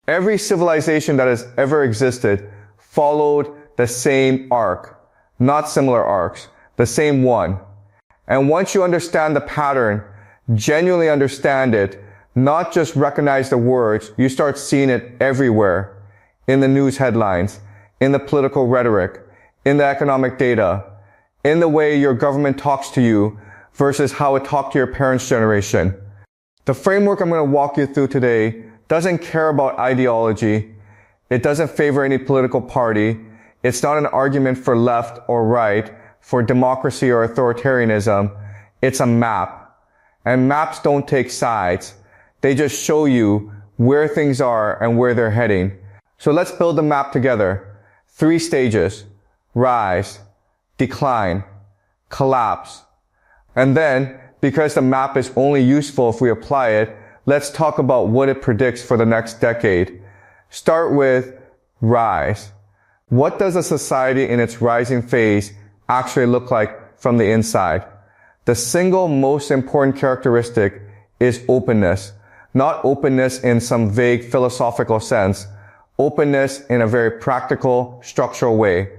Every civilization that has ever existed followed the same arc, not similar arcs, the same one. And once you understand the pattern, genuinely understand it, not just recognize the words, you start seeing it everywhere. In the news headlines, in the political rhetoric, in the economic data, in the way your government talks to you versus how it talked to your parents' generation. The framework I'm going to walk you through today doesn't care about ideology. It doesn't favor any political party. It's not an argument for left or right, for democracy or authoritarianism. It's a map. And maps don't take sides. They just show you where things are and where they're heading. So let's build the map together. 3 stages: rise, decline, collapse. And then, because the map is only useful if we apply it, let's talk about what it predicts for the next decade. Start with rise. What does a society in its rising phase actually look like from the inside? The single most important characteristic is openness. Not openness in some vague philosophical sense. Openness in a very practical, structural way.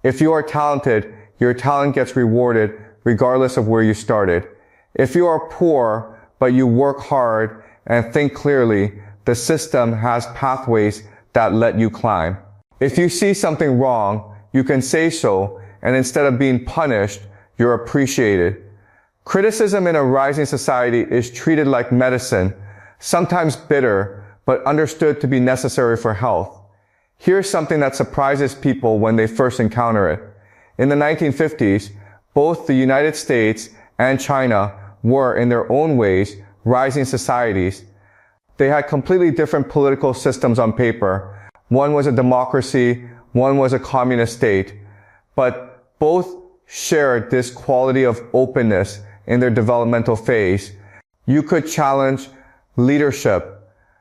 If you are talented, your talent gets rewarded regardless of where you started. If you are poor, but you work hard and think clearly, the system has pathways that let you climb. If you see something wrong, you can say so, and instead of being punished, you're appreciated. Criticism in a rising society is treated like medicine, sometimes bitter, but understood to be necessary for health. Here's something that surprises people when they first encounter it. In the 1950s, both the United States and China were, in their own ways, rising societies. They had completely different political systems on paper. One was a democracy, one was a communist state. But both shared this quality of openness in their developmental phase. You could challenge leadership.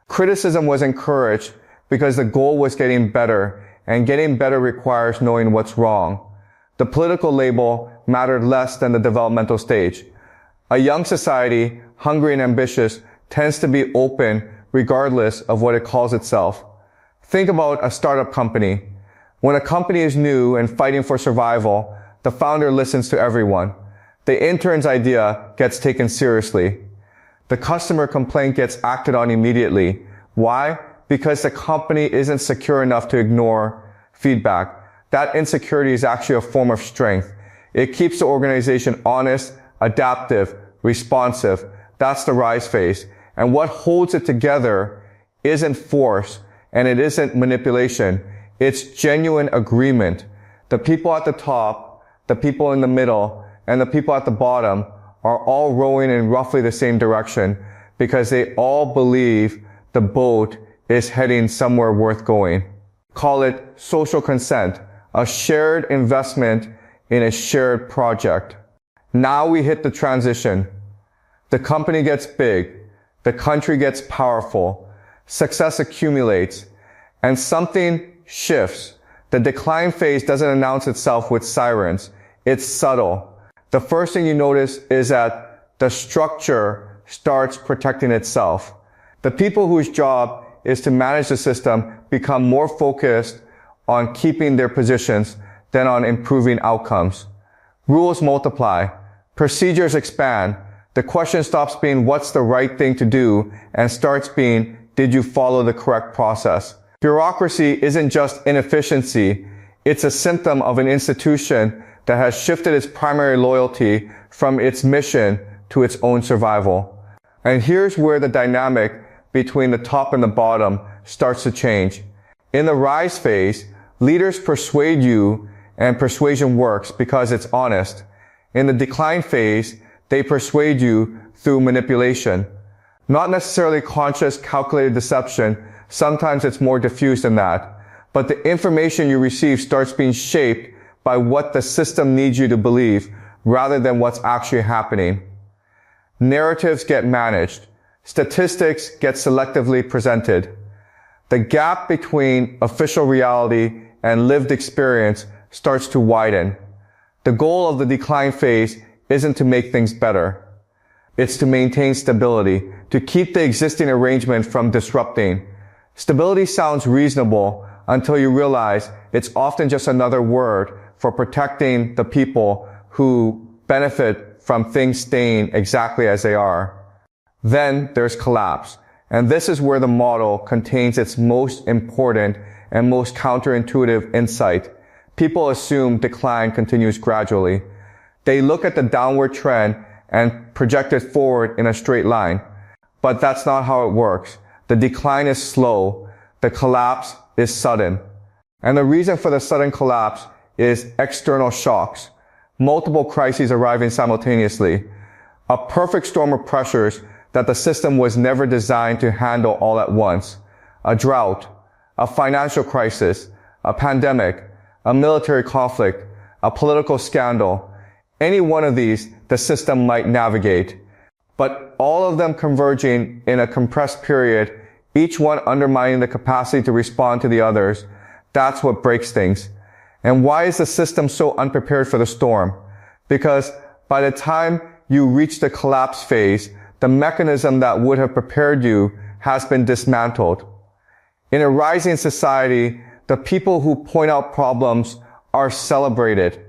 Criticism was encouraged because the goal was getting better, and getting better requires knowing what's wrong. The political label mattered less than the developmental stage. A young society, hungry and ambitious, tends to be open regardless of what it calls itself. Think about a startup company. When a company is new and fighting for survival, the founder listens to everyone. The intern's idea gets taken seriously. The customer complaint gets acted on immediately. Why? Because the company isn't secure enough to ignore feedback. That insecurity is actually a form of strength. It keeps the organization honest, adaptive, responsive. That's the rise phase. And what holds it together isn't force, and it isn't manipulation. It's genuine agreement. The people at the top, the people in the middle, and the people at the bottom are all rowing in roughly the same direction because they all believe the boat is heading somewhere worth going. Call it social consent, a shared investment in a shared project. Now we hit the transition. The company gets big, the country gets powerful, success accumulates, and something shifts. The decline phase doesn't announce itself with sirens. It's subtle. The first thing you notice is that the structure starts protecting itself. The people whose job is to manage the system become more focused on keeping their positions than on improving outcomes. Rules multiply. Procedures expand. The question stops being what's the right thing to do and starts being did you follow the correct process? Bureaucracy isn't just inefficiency. It's a symptom of an institution that has shifted its primary loyalty from its mission to its own survival. And here's where the dynamic between the top and the bottom starts to change. In the rise phase, leaders persuade you, and persuasion works because it's honest. In the decline phase, they persuade you through manipulation. Not necessarily conscious, calculated deception. Sometimes it's more diffuse than that. But the information you receive starts being shaped by what the system needs you to believe rather than what's actually happening. Narratives get managed. Statistics get selectively presented. The gap between official reality and lived experience starts to widen. The goal of the decline phase isn't to make things better. It's to maintain stability, to keep the existing arrangement from disrupting. Stability sounds reasonable until you realize it's often just another word for protecting the people who benefit from things staying exactly as they are. Then there's collapse. And this is where the model contains its most important and most counterintuitive insight. People assume decline continues gradually. They look at the downward trend and project it forward in a straight line. But that's not how it works. The decline is slow. The collapse is sudden. And the reason for the sudden collapse is external shocks. Multiple crises arriving simultaneously. A perfect storm of pressures that the system was never designed to handle all at once. A drought, a financial crisis, a pandemic, a military conflict, a political scandal. Any one of these, the system might navigate. But all of them converging in a compressed period, each one undermining the capacity to respond to the others, that's what breaks things. And why is the system so unprepared for the storm? Because by the time you reach the collapse phase, the mechanism that would have prepared you has been dismantled. In a rising society, the people who point out problems are celebrated.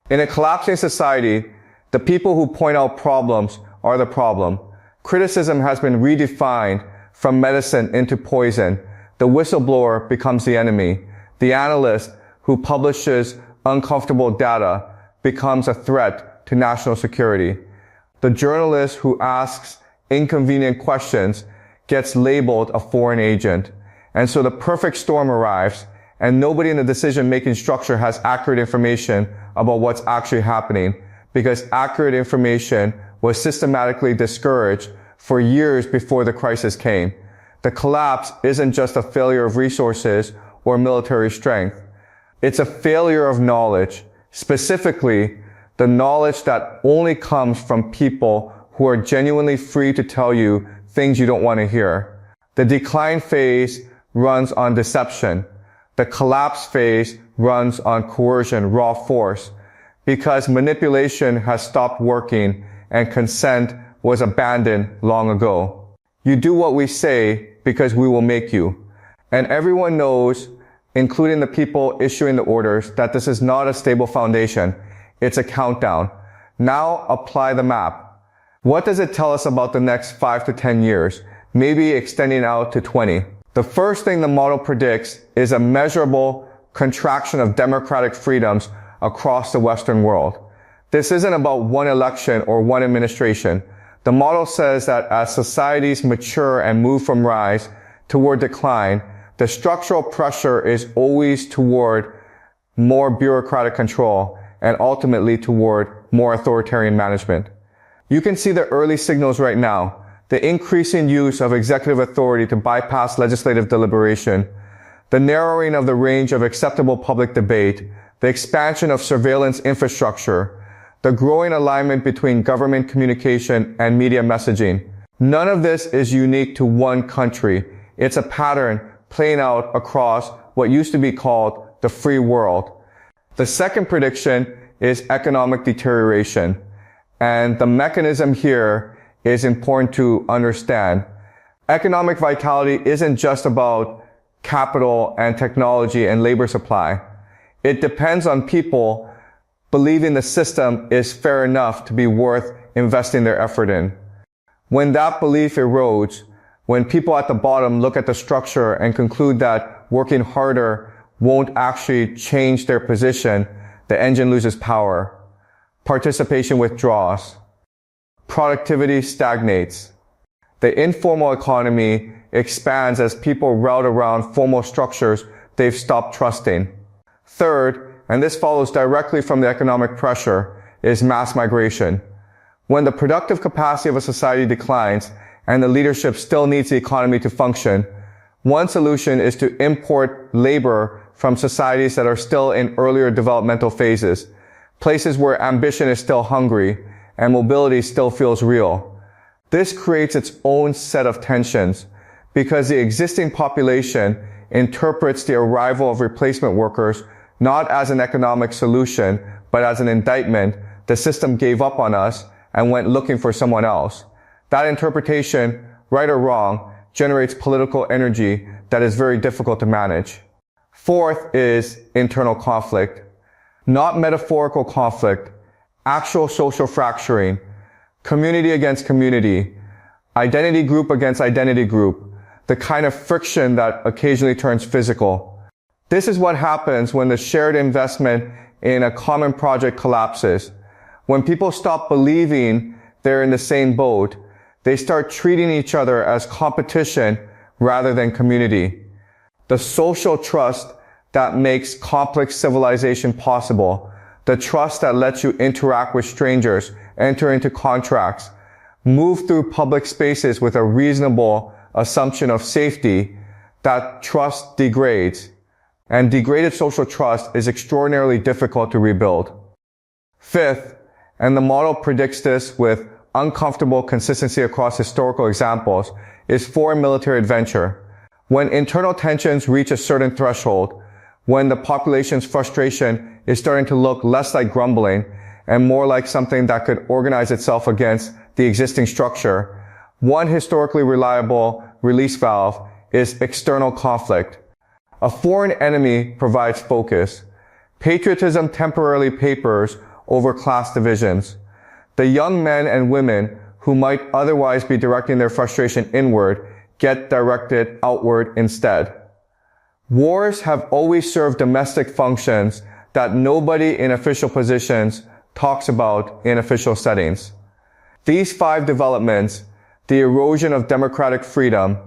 In a collapsing society, the people who point out problems are the problem. Criticism has been redefined from medicine into poison. The whistleblower becomes the enemy. The analyst who publishes uncomfortable data becomes a threat to national security. The journalist who asks inconvenient questions gets labeled a foreign agent. And so the perfect storm arrives, and nobody in the decision-making structure has accurate information about what's actually happening, because accurate information was systematically discouraged for years before the crisis came. The collapse isn't just a failure of resources or military strength. It's a failure of knowledge, specifically the knowledge that only comes from people who are genuinely free to tell you things you don't want to hear. The decline phase runs on deception. The collapse phase runs on coercion, raw force, because manipulation has stopped working and consent was abandoned long ago. You do what we say because we will make you. And everyone knows, including the people issuing the orders, that this is not a stable foundation. It's a countdown. Now apply the map. What does it tell us about the next 5 to 10 years? Maybe extending out to 20. The first thing the model predicts is a measurable contraction of democratic freedoms across the Western world. This isn't about one election or one administration. The model says that as societies mature and move from rise toward decline, the structural pressure is always toward more bureaucratic control and ultimately toward more authoritarian management. You can see the early signals right now. The increasing use of executive authority to bypass legislative deliberation, the narrowing of the range of acceptable public debate, the expansion of surveillance infrastructure, the growing alignment between government communication and media messaging. None of this is unique to one country. It's a pattern playing out across what used to be called the free world. The second prediction is economic deterioration. And the mechanism here is important to understand. Economic vitality isn't just about capital and technology and labor supply. It depends on people believing the system is fair enough to be worth investing their effort in. When that belief erodes, when people at the bottom look at the structure and conclude that working harder won't actually change their position, the engine loses power. Participation withdraws. Productivity stagnates. The informal economy expands as people route around formal structures they've stopped trusting. Third, and this follows directly from the economic pressure, is mass migration. When the productive capacity of a society declines and the leadership still needs the economy to function, one solution is to import labor from societies that are still in earlier developmental phases, places where ambition is still hungry and mobility still feels real. This creates its own set of tensions because the existing population interprets the arrival of replacement workers not as an economic solution, but as an indictment. The system gave up on us and went looking for someone else. That interpretation, right or wrong, generates political energy that is very difficult to manage. Fourth is internal conflict. Not metaphorical conflict, actual social fracturing, community against community, identity group against identity group, the kind of friction that occasionally turns physical. This is what happens when the shared investment in a common project collapses. When people stop believing they're in the same boat, they start treating each other as competition rather than community. The social trust that makes complex civilization possible, the trust that lets you interact with strangers, enter into contracts, move through public spaces with a reasonable assumption of safety, that trust degrades. And degraded social trust is extraordinarily difficult to rebuild. Fifth, and the model predicts this with uncomfortable consistency across historical examples, is foreign military adventure. When internal tensions reach a certain threshold, when the population's frustration is starting to look less like grumbling and more like something that could organize itself against the existing structure, one historically reliable release valve is external conflict. A foreign enemy provides focus. Patriotism temporarily papers over class divisions. The young men and women who might otherwise be directing their frustration inward get directed outward instead. Wars have always served domestic functions that nobody in official positions talks about in official settings. These 5 developments, the erosion of democratic freedom,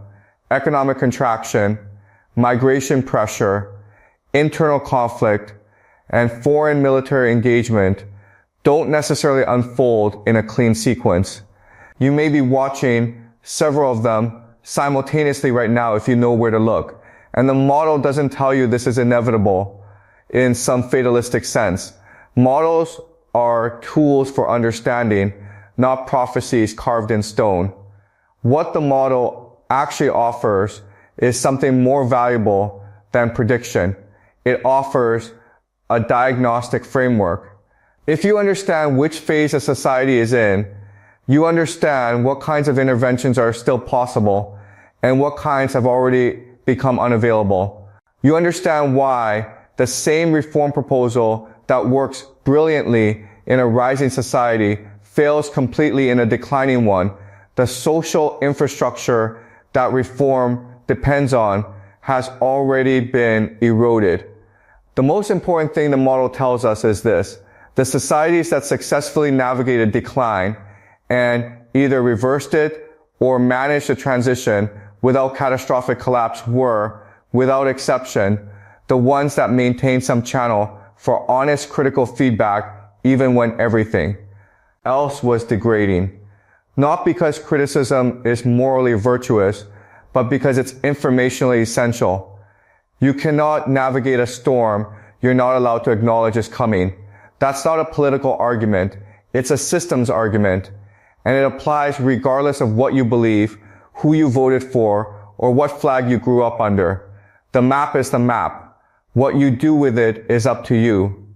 economic contraction, migration pressure, internal conflict, and foreign military engagement, don't necessarily unfold in a clean sequence. You may be watching several of them simultaneously right now if you know where to look. And the model doesn't tell you this is inevitable in some fatalistic sense. Models are tools for understanding, not prophecies carved in stone. What the model actually offers is something more valuable than prediction. It offers a diagnostic framework. If you understand which phase a society is in, you understand what kinds of interventions are still possible and what kinds have already become unavailable. You understand why the same reform proposal that works brilliantly in a rising society fails completely in a declining one. The social infrastructure that reform depends on has already been eroded. The most important thing the model tells us is this: the societies that successfully navigated decline and either reversed it or managed the transition without catastrophic collapse were, without exception, the ones that maintained some channel for honest critical feedback even when everything else was degrading. Not because criticism is morally virtuous, but because it's informationally essential. You cannot navigate a storm you're not allowed to acknowledge is coming. That's not a political argument. It's a systems argument. And it applies regardless of what you believe, who you voted for, or what flag you grew up under. The map is the map. What you do with it is up to you.